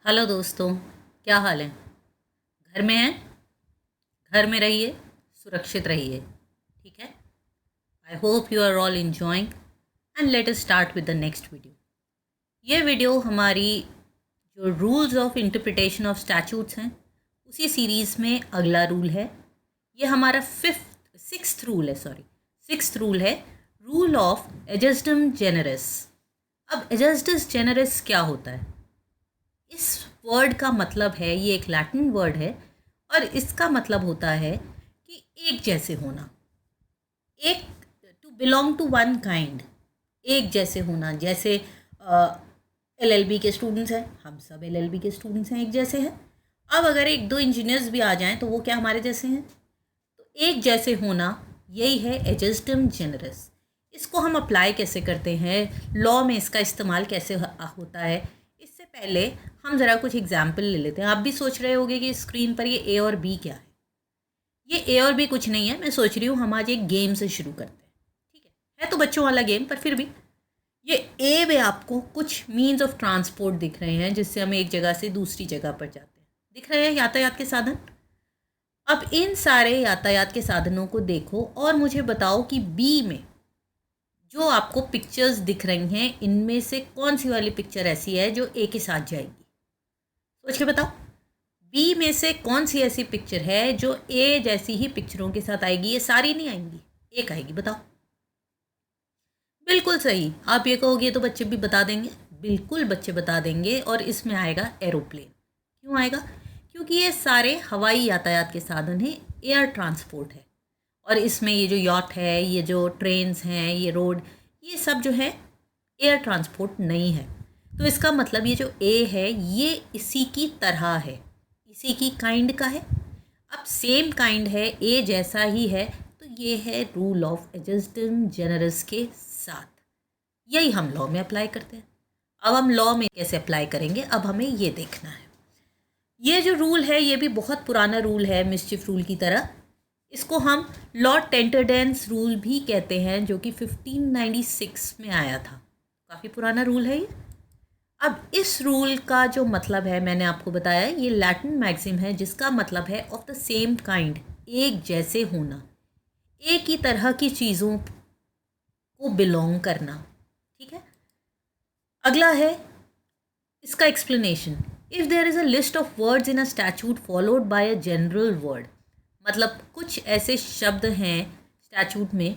Hello दोस्तों, क्या हाल है? घर में हैं? घर में रहिए, सुरक्षित रहिए। ठीक है। I hope you are all enjoying and let us start with the next video. ये वीडियो हमारी जो rules of interpretation of statutes हैं उसी सीरीज़ में अगला रूल है। ये हमारा सिक्स्थ रूल है, रूल ऑफ एजस्टम जेनरस। अब एजस्टस जेनरस क्या होता है? इस वर्ड का मतलब है, ये एक लैटिन वर्ड है और इसका मतलब होता है कि एक जैसे होना, एक to belong to one kind, एक जैसे होना। जैसे एलएलबी के स्टूडेंट्स हैं, हम सब एलएलबी के स्टूडेंट्स हैं, एक जैसे हैं। अब अगर एक दो इंजीनियर्स भी आ जाएं तो वो क्या हमारे जैसे हैं? तो एक जैसे होना, यही है एजस्टम जेनरस। इसको हम अप्लाई कैसे करते हैं, लॉ में इसका इस्तेमाल कैसे होता है, इससे पहले हम ज़रा कुछ एग्जाम्पल ले लेते हैं। आप भी सोच रहे होंगे कि स्क्रीन पर ये ए और बी क्या है। ये ए और बी कुछ नहीं है, मैं सोच रही हूँ हम आज एक गेम से शुरू करते हैं। ठीक है तो बच्चों वाला गेम, पर फिर भी ये ए में आपको कुछ मीन्स ऑफ ट्रांसपोर्ट दिख रहे हैं जिससे हम एक जगह से दूसरी जगह पर जाते हैं। दिख रहे हैं यातायात के साधन। अब इन सारे यातायात के साधनों को देखो और मुझे बताओ कि बी में जो आपको पिक्चर्स दिख रही हैं इनमें से कौन सी वाली पिक्चर ऐसी है जो ए के साथ जाएगी? सोच के बताओ। बी में से कौन सी ऐसी पिक्चर है जो ए जैसी ही पिक्चरों के साथ आएगी? ये सारी नहीं आएंगी, एक आएगी। बताओ। बिल्कुल सही। आप ये कहोगे तो बच्चे भी बता देंगे, बिल्कुल बच्चे बता देंगे। और इसमें आएगा एरोप्लेन। क्यों आएगा? क्योंकि ये सारे हवाई यातायात के साधन हैं, एयर ट्रांसपोर्ट है। और इसमें ये जो यॉट है, ये जो ट्रेन्स हैं, ये रोड, ये सब जो है एयर ट्रांसपोर्ट नहीं है। तो इसका मतलब ये जो ए है ये इसी की तरह है, इसी की काइंड का है। अब सेम काइंड है, ए जैसा ही है, तो ये है रूल ऑफ एजस्टम जेनरस के साथ। यही हम लॉ में अप्लाई करते हैं। अब हम लॉ में कैसे अप्लाई करेंगे, अब हमें ये देखना है। ये जो रूल है ये भी बहुत पुराना रूल है, मिस्चिफ रूल की तरह। इसको हम लॉर्ड टेंटरडेंस रूल भी कहते हैं, जो कि 1596 में आया था। काफ़ी पुराना रूल है ये। अब इस रूल का जो मतलब है, मैंने आपको बताया, ये लैटिन मैक्सिम है जिसका मतलब है ऑफ द सेम काइंड, एक जैसे होना, एक ही तरह की चीज़ों को बिलोंग करना। ठीक है। अगला है इसका explanation. If there is a list of words in a statute followed by a general word, मतलब कुछ ऐसे शब्द हैं स्टैचूट में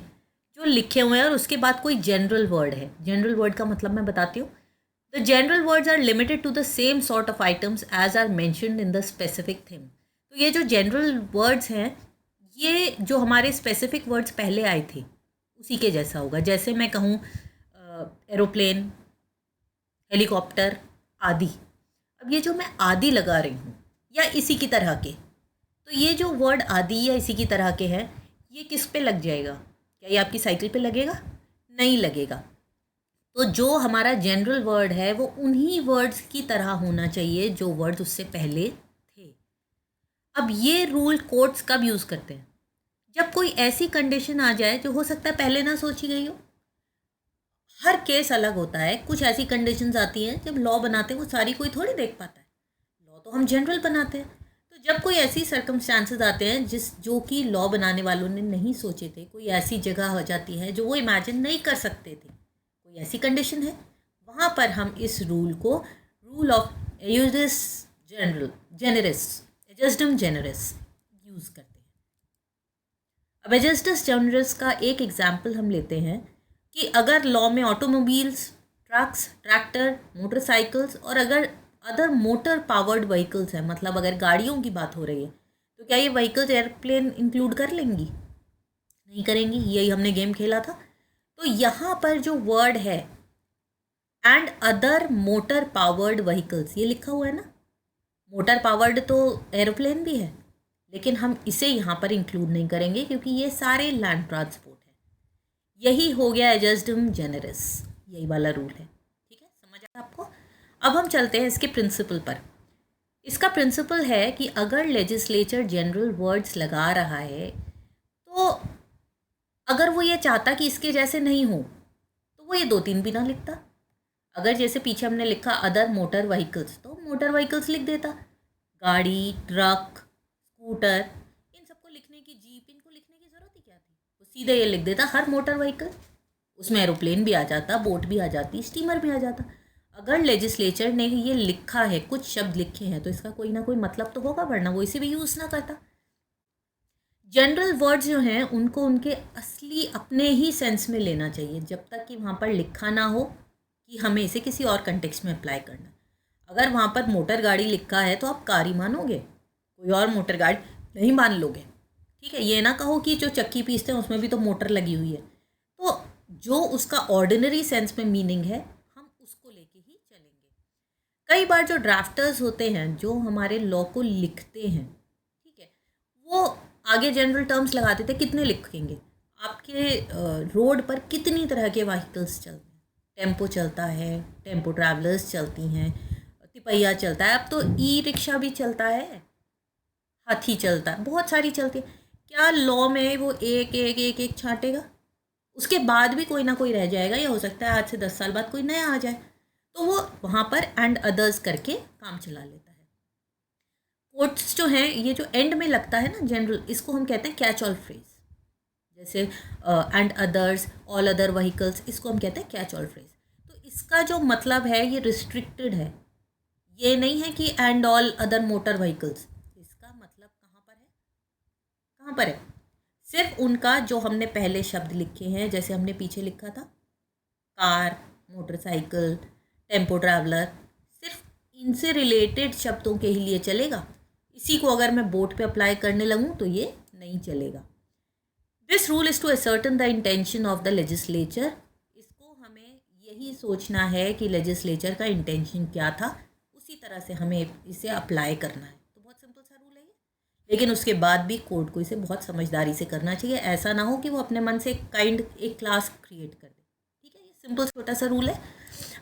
जो लिखे हुए हैं और उसके बाद कोई जनरल वर्ड है। जनरल वर्ड का मतलब मैं बताती हूँ। The general words are limited to the same sort of items as are mentioned in the specific theme. तो ये जो जनरल वर्ड्स हैं, ये जो हमारे स्पेसिफिक वर्ड्स पहले आए थे उसी के जैसा होगा। जैसे मैं कहूँ एरोप्लेन, हेलीकॉप्टर आदि। अब ये जो मैं आदि लगा रही हूँ या इसी की तरह के, तो ये जो वर्ड आदि या इसी की तरह के हैं, ये किस पे लग जाएगा? क्या ये आपकी साइकिल पे लगेगा? नहीं लगेगा। तो जो हमारा जनरल वर्ड है वो उन्हीं वर्ड्स की तरह होना चाहिए जो वर्ड्स उससे पहले थे। अब ये रूल कोर्ट्स कब यूज़ करते हैं? जब कोई ऐसी कंडीशन आ जाए जो हो सकता है पहले ना सोची गई हो। हर केस अलग होता है। कुछ ऐसी कंडीशंस आती हैं जब लॉ बनाते हैं वो सारी कोई थोड़ी देख पाता है। लॉ तो हम जनरल बनाते हैं। तो जब कोई ऐसी सर्कमस्टांसेस आते हैं जो कि लॉ बनाने वालों ने नहीं सोचे थे, कोई ऐसी जगह हो जाती है जो वो इमेजिन नहीं कर सकते थे, कोई ऐसी कंडीशन है, वहाँ पर हम इस रूल को rule of ejusdem generis ejusdem generis use करते हैं। अब एजस्टस जेनरस का एक एग्जाम्पल हम लेते हैं कि अगर लॉ में ऑटोमोबाइल्स, ट्रक्स, ट्रैक्टर, मोटरसाइकिल्स और अगर अदर मोटर पावर्ड व्हीकल्स हैं, मतलब अगर गाड़ियों की बात हो रही है, तो क्या ये व्हीकल्स एयरप्लेन इंक्लूड कर लेंगी? नहीं करेंगी। यही हमने गेम खेला था। तो यहाँ पर जो वर्ड है and other motor powered vehicles, ये लिखा हुआ है ना। मोटर पावर्ड तो एरोप्लेन भी है, लेकिन हम इसे यहाँ पर इंक्लूड नहीं करेंगे क्योंकि ये सारे लैंड ट्रांसपोर्ट है। यही हो गया एजस्टम जेनरस, यही वाला रूल है। ठीक है, समझ आया आपको? अब हम चलते हैं इसके प्रिंसिपल पर। इसका प्रिंसिपल है कि अगर लेजिस्लेचर जनरल वर्ड्स लगा रहा है, तो अगर वो ये चाहता कि इसके जैसे नहीं हो, तो वो ये दो तीन भी ना लिखता। अगर जैसे पीछे हमने लिखा अदर मोटर व्हीकल्स, तो मोटर व्हीकल्स लिख देता। गाड़ी, ट्रक, स्कूटर, इन सबको लिखने की, जीप, इनको लिखने की ज़रूरत ही क्या थी? वो सीधे ये लिख देता हर मोटर व्हीकल। उसमें एरोप्लेन भी आ जाता, बोट भी आ जाती, स्टीमर भी आ जाता। अगर लेजिस्लेचर ने ये लिखा है, कुछ शब्द लिखे हैं, तो इसका कोई ना कोई मतलब तो होगा, वरना वो इसे भी यूज़ ना करता। जनरल वर्ड्स जो हैं उनको उनके असली अपने ही सेंस में लेना चाहिए, जब तक कि वहाँ पर लिखा ना हो कि हमें इसे किसी और कंटेक्स्ट में अप्लाई करना। अगर वहाँ पर मोटर गाड़ी लिखा है तो आप कार ही मानोगे, कोई और मोटर गाड़ी नहीं मान लोगे। ठीक है, ये ना कहो कि जो चक्की पीसते हैं उसमें भी तो मोटर लगी हुई है। तो जो उसका ऑर्डिनरी सेंस में मीनिंग है हम उसको लेके ही चलेंगे। कई बार जो ड्राफ्टर्स होते हैं, जो हमारे लॉ को लिखते हैं, ठीक है, वो आगे जनरल टर्म्स लगाते थे, कितने लिखेंगे, आपके रोड पर कितनी तरह के व्हीकल्स चलते हैं। टेम्पो चलता है, टेम्पो ट्रैवलर्स चलती हैं, तिपहिया चलता है, अब तो ई रिक्शा भी चलता है, हाथी चलता है, बहुत सारी चलती है। क्या लॉ में वो एक एक एक एक छांटेगा? उसके बाद भी कोई ना कोई रह जाएगा, या हो सकता है आज से 10 साल बाद कोई नया आ जाए, तो वो वहाँ पर एंड अदर्स करके काम चला लेता है। कोट्स जो हैं, ये जो एंड में लगता है ना जनरल, इसको हम कहते हैं कैच ऑल फ्रेज। जैसे and others, all other vehicles, इसको हम कहते हैं कैच ऑल फ्रेज। तो इसका जो मतलब है ये रिस्ट्रिक्टेड है, ये नहीं है कि and all other motor vehicles. इसका मतलब कहाँ पर है, कहाँ पर है? सिर्फ उनका जो हमने पहले शब्द लिखे हैं, जैसे हमने पीछे लिखा था कार, मोटरसाइकिल, टेम्पो ट्रैवलर, सिर्फ इनसे रिलेटेड शब्दों के ही लिए चलेगा। इसी को अगर मैं बोट पे अप्लाई करने लगूँ तो ये नहीं चलेगा। This rule is to ascertain the intention of the legislature. इसको हमें यही सोचना है कि लेजिस्लेचर का इंटेंशन क्या था, उसी तरह से हमें इसे अप्लाई करना है। तो बहुत सिंपल सा रूल है ये, लेकिन उसके बाद भी कोर्ट को इसे बहुत समझदारी से करना चाहिए। ऐसा ना हो कि वो अपने मन से एक क्लास क्रिएट कर दे। ठीक है, ये सिंपल छोटा सा रूल है।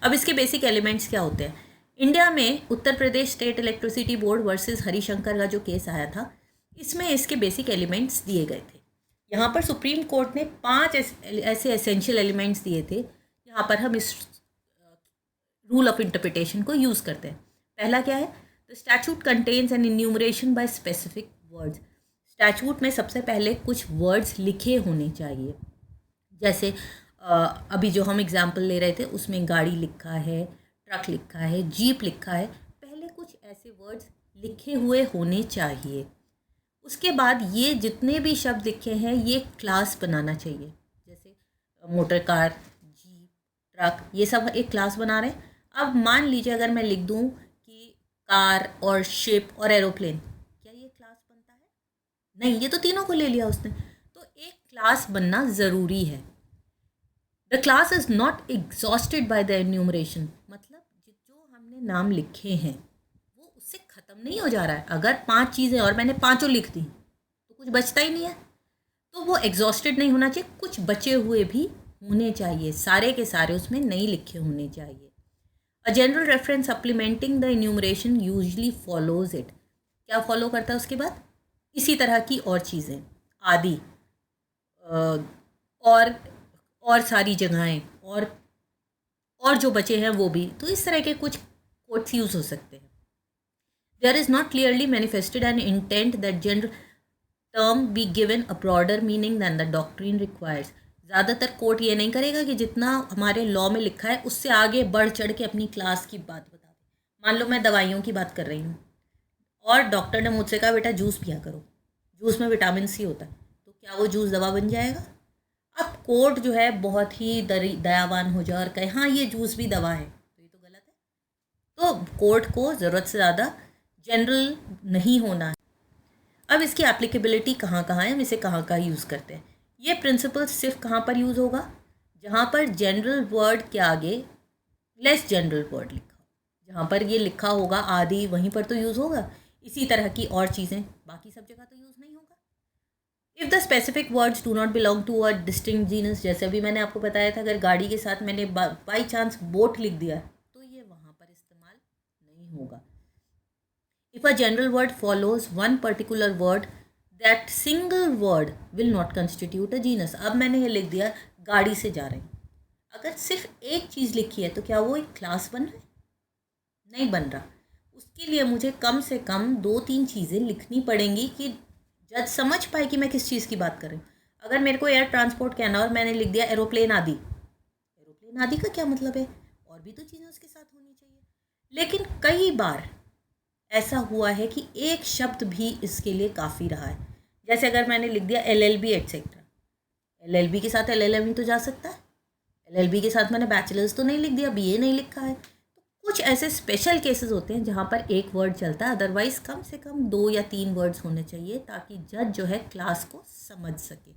अब इसके बेसिक एलिमेंट्स क्या होते हैं? इंडिया में Uttar Pradesh state electricity board versus Harishankar का जो केस आया था, इसमें इसके बेसिक एलिमेंट्स दिए गए थे। यहाँ पर सुप्रीम कोर्ट ने 5 ऐसे एसेंशियल एलिमेंट्स दिए थे, यहाँ पर हम इस रूल ऑफ इंटरप्रिटेशन को यूज़ करते हैं। पहला क्या है? The statute contains an enumeration by specific words. Statute में सबसे पहले कुछ वर्ड्स लिखे होने चाहिए। जैसे अभी जो हम एग्जाम्पल ले रहे थे उसमें गाड़ी लिखा है, ट्रक लिखा है, जीप लिखा है, पहले कुछ ऐसे वर्ड्स लिखे हुए होने चाहिए। उसके बाद ये जितने भी शब्द लिखे हैं ये क्लास बनाना चाहिए। जैसे मोटर कार, जीप, ट्रक, ये सब एक क्लास बना रहे हैं। अब मान लीजिए अगर मैं लिख दूं कि कार और शिप और एरोप्लेन, क्या ये क्लास बनता है? नहीं, ये तो तीनों को ले लिया उसने। तो एक क्लास बनना ज़रूरी है। The class is not exhausted by the enumeration, मतलब जो हमने नाम लिखे हैं वो उससे ख़त्म नहीं हो जा रहा है। अगर 5 चीज़ें और मैंने पाँचों लिख दी तो कुछ बचता ही नहीं है, तो वो एग्जॉस्टेड नहीं होना चाहिए, कुछ बचे हुए भी होने चाहिए, सारे के सारे उसमें नहीं लिखे होने चाहिए। A general reference supplementing the enumeration usually follows it. क्या फॉलो करता है उसके बाद? इसी तरह की और चीज़ें आदि, और सारी जगहें, और जो बचे हैं वो भी। तो इस तरह के कुछ कोट्स यूज़ हो सकते हैं। There is not clearly manifested an intent that general term be given a broader meaning than the doctrine requires. ज़्यादातर कोर्ट ये नहीं करेगा कि जितना हमारे लॉ में लिखा है उससे आगे बढ़ चढ़ के अपनी क्लास की बात बता दे। मान लो मैं दवाइयों की बात कर रही हूँ और डॉक्टर ने मुझसे कहा बेटा जूस पिया करो, जूस में विटामिन सी होता है, तो क्या वो जूस दवा बन जाएगा? अब कोर्ट जो है बहुत ही दयावान हो जाए और कहे हाँ ये जूस भी दवा है, तो ये तो गलत है। तो कोर्ट को ज़रूरत से ज़्यादा जनरल नहीं होना है। अब इसकी एप्लीकेबिलिटी कहाँ कहाँ है, हम इसे कहाँ कहाँ यूज़ करते हैं? ये प्रिंसिपल सिर्फ कहाँ पर यूज़ होगा? जहाँ पर जनरल वर्ड के आगे लेस जनरल वर्ड लिखा हो, जहाँ पर ये लिखा होगा आदि, वहीं पर तो यूज़ होगा। इसी तरह की और चीज़ें बाकी सब जगह तो यूज़ नहीं होगा। If the specific words do not belong to a distinct genus, जैसे अभी मैंने आपको बताया था, अगर गाड़ी के साथ मैंने बाई चांस बोट लिख दिया तो ये वहाँ पर इस्तेमाल नहीं होगा। If a general word follows one particular word, that single word will not constitute a genus. अब मैंने ये लिख दिया गाड़ी से जा रहे हैं, अगर सिर्फ एक चीज़ लिखी है तो क्या वो एक क्लास बन रहा है? नहीं बन रहा। उसके लिए मुझे कम से कम 2-3 चीज़ें लिखनी पड़ेंगी कि जज समझ पाए कि मैं किस चीज़ की बात कर रही हूँ। अगर मेरे को एयर ट्रांसपोर्ट कहना और मैंने लिख दिया एरोप्लेन आदि, एरोप्लेन आदि का क्या मतलब है? और भी तो चीज़ें उसके साथ होनी चाहिए। लेकिन कई बार ऐसा हुआ है कि एक शब्द भी इसके लिए काफ़ी रहा है। जैसे अगर मैंने लिख दिया LLB एटसेट्रा, LLB के साथ LLM ही तो जा सकता है। LLB के साथ मैंने बैचलर्स तो नहीं लिख दिया, BA नहीं लिखा है। तो कुछ ऐसे स्पेशल केसेस होते हैं जहाँ पर एक वर्ड चलता है, अदरवाइज कम से कम 2 या 3 वर्ड्स होने चाहिए ताकि जज जो है क्लास को समझ सके।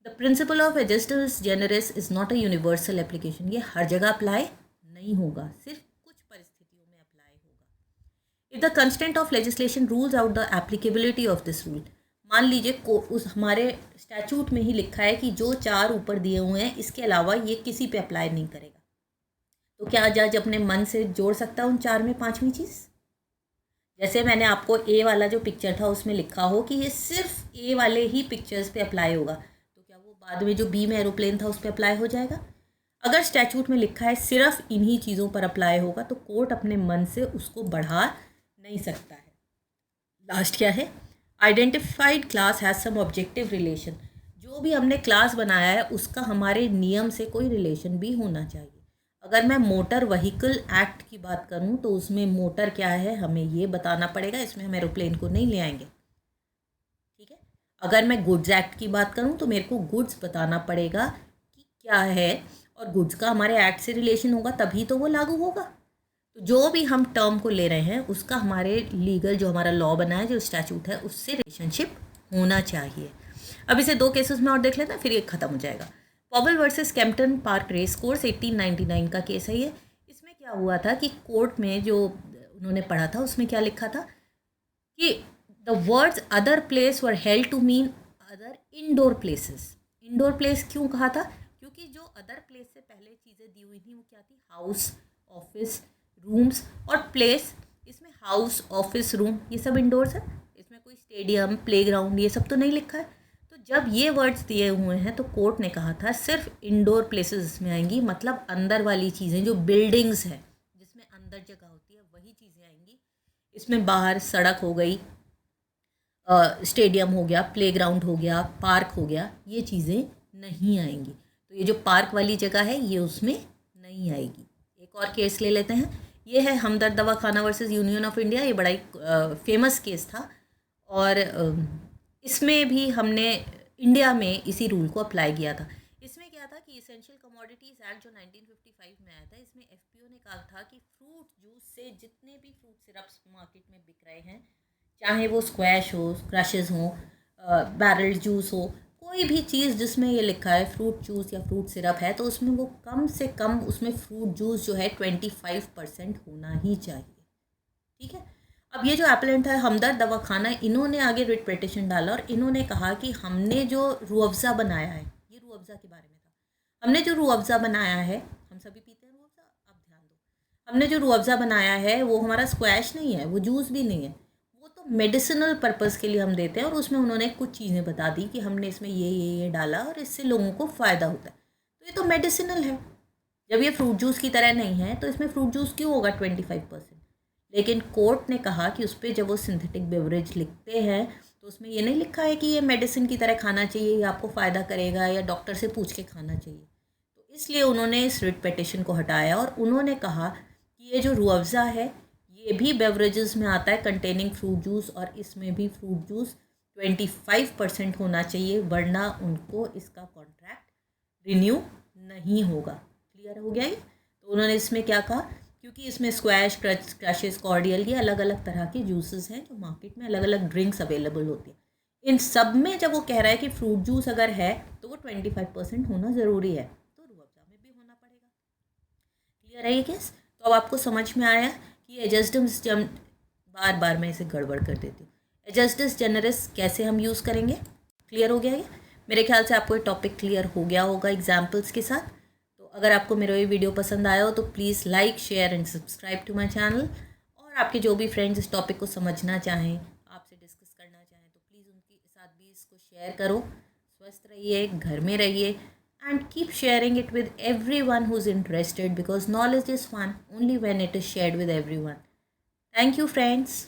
The principle of ejusdem generis is not a universal application. ये हर जगह अप्लाई नहीं होगा, सिर्फ कुछ परिस्थितियों में अप्लाई होगा। If the constant of legislation rules out the applicability of this rule, मान लीजिए को उस हमारे स्टैचूट में ही लिखा है कि जो 4 ऊपर दिए हुए हैं इसके अलावा ये किसी पे अप्लाई नहीं करेगा, तो क्या जज अपने मन से जोड़ सकता है उन 4 में 5वीं चीज़? जैसे मैंने आपको ए वाला जो पिक्चर था उसमें लिखा हो कि ये सिर्फ ए वाले ही पिक्चर्स पे अप्लाई होगा, तो क्या वो बाद में जो बी में एरोप्लेन था उस पर अप्लाई हो जाएगा? अगर स्टैचूट में लिखा है सिर्फ इन्हीं चीज़ों पर अप्लाई होगा तो कोर्ट अपने मन से उसको बढ़ा नहीं सकता है। लास्ट क्या है? Identified class has some objective relation. जो भी हमने क्लास बनाया है उसका हमारे नियम से कोई रिलेशन भी होना चाहिए। अगर मैं मोटर व्हीकल एक्ट की बात करूं तो उसमें मोटर क्या है हमें ये बताना पड़ेगा, इसमें हम एरोप्लेन को नहीं ले आएंगे, ठीक है। अगर मैं गुड्स एक्ट की बात करूं तो मेरे को गुड्स बताना पड़ेगा कि क्या है, और गुड्स का हमारे एक्ट से रिलेशन होगा तभी तो वो लागू होगा। तो जो भी हम टर्म को ले रहे हैं उसका हमारे लीगल जो हमारा लॉ बना है, जो स्टैचूट है, उससे रिलेशनशिप होना चाहिए। अब इसे 2 केसेस में और देख लेते हैं, फिर ये ख़त्म हो जाएगा। Powell versus Kempton Park race course 1899 का केस है ये। इसमें क्या हुआ था कि कोर्ट में जो उन्होंने पढ़ा था उसमें क्या लिखा था कि the words other place were held to mean other indoor places. Indoor place क्यों कहा था? क्योंकि जो अदर प्लेस से पहले चीज़ें दी हुई थी वो क्या थी? हाउस, ऑफिस, रूम्स और प्लेस। इसमें हाउस, ऑफिस, रूम ये सब इंडोर्स है, इसमें कोई स्टेडियम, प्लेग्राउंड ये सब तो नहीं लिखा है। तो जब ये वर्ड्स दिए हुए हैं तो कोर्ट ने कहा था सिर्फ इंडोर प्लेसेस इसमें आएंगी, मतलब अंदर वाली चीज़ें जो बिल्डिंग्स हैं जिसमें अंदर जगह होती है वही चीज़ें आएंगी। इसमें बाहर सड़क हो गई, स्टेडियम हो गया, प्लेग्राउंड हो गया, पार्क हो गया, ये चीज़ें नहीं आएंगी। तो ये जो पार्क वाली जगह है ये उसमें नहीं आएगी। एक और केस ले लेते हैं, ये है हमदर्द दवाखाना वर्सेस यूनियन ऑफ इंडिया। ये बड़ा ही फेमस केस था और इसमें भी हमने इंडिया में इसी रूल को अप्लाई किया था। इसमें क्या था कि इसेंशियल कमोडिटीज़ एक्ट जो 1955 में आया था, इसमें FPO ने कहा था कि फ्रूट जूस से जितने भी फ्रूट सिरप्स मार्केट में बिक रहे हैं, चाहे वो स्क्वैश हो, क्रशेज़ हो, बैरल जूस हो, कोई भी चीज़ जिसमें ये लिखा है फ्रूट जूस या फ्रूट सिरप है, तो उसमें वो कम से कम उसमें फ्रूट जूस जो है 25% होना ही चाहिए, ठीक है। अब ये जो एप्लेंट है हमदर्द दवाखाना, इन्होंने आगे रिट पिटीशन डाला और इन्होंने कहा कि हमने जो रूह अफ़ज़ा बनाया है, ये रूह अफ़ज़ा के बारे में था, हमने जो रूह अफ़ज़ा बनाया है, हम सभी पीते हैं रूह अफ़ज़ा, अब ध्यान दो, हमने जो रूह अफ़ज़ा बनाया है वो हमारा स्क्वैश नहीं है, वो जूस भी नहीं है, वो तो मेडिसिनल पर्पज़ के लिए हम देते हैं। और उसमें उन्होंने कुछ चीज़ें बता दी कि हमने इसमें ये डाला और इससे लोगों को फ़ायदा होता है, तो ये तो मेडिसिनल है। जब ये फ्रूट जूस की तरह नहीं है तो इसमें फ्रूट जूस क्यों होगा 25%? लेकिन कोर्ट ने कहा कि उस पर जब वो सिंथेटिक बेवरेज लिखते हैं तो उसमें ये नहीं लिखा है कि ये मेडिसिन की तरह खाना चाहिए या आपको फ़ायदा करेगा या डॉक्टर से पूछ के खाना चाहिए। तो इसलिए उन्होंने इस रिट पिटीशन को हटाया और उन्होंने कहा कि ये जो रूह अफ़ज़ा है ये भी बेवरेजेस में आता है कंटेनिंग फ्रूट जूस, और इसमें भी फ्रूट जूस 25% होना चाहिए, वरना उनको इसका कॉन्ट्रैक्ट रिन्यू नहीं होगा। क्लियर हो गया ये? तो उन्होंने इसमें क्या कहा, क्योंकि इसमें स्क्वैश, क्रशेस, कॉर्डियल, ये अलग अलग तरह के जूसेस हैं जो मार्केट में अलग अलग ड्रिंक्स अवेलेबल होती हैं, इन सब में जब वो कह रहा है कि फ्रूट जूस अगर है तो वो 25% होना ज़रूरी है, तो रूह अफ़ज़ा में भी होना पड़ेगा। क्लियर है ये केस? तो अब आपको समझ में आया कि एजस्टिस, बार बार मैं इसे गड़बड़ कर देती हूँ, एजस्टिस जेनरिस कैसे हम यूज़ करेंगे। क्लियर हो गया ये? मेरे ख्याल से आपको ये टॉपिक क्लियर हो गया होगा एग्जाम्पल्स के साथ। तो अगर आपको मेरा ये वीडियो पसंद आया हो तो please like, share and subscribe to my channel. और आपके जो भी फ्रेंड्स इस टॉपिक को समझना चाहें, आपसे डिस्कस करना चाहें, तो प्लीज़ उनके साथ भी इसको शेयर करो। स्वस्थ रहिए, घर में रहिए, and keep sharing it with everyone who's interested, because knowledge is fun only when it is shared with everyone. Thank you friends.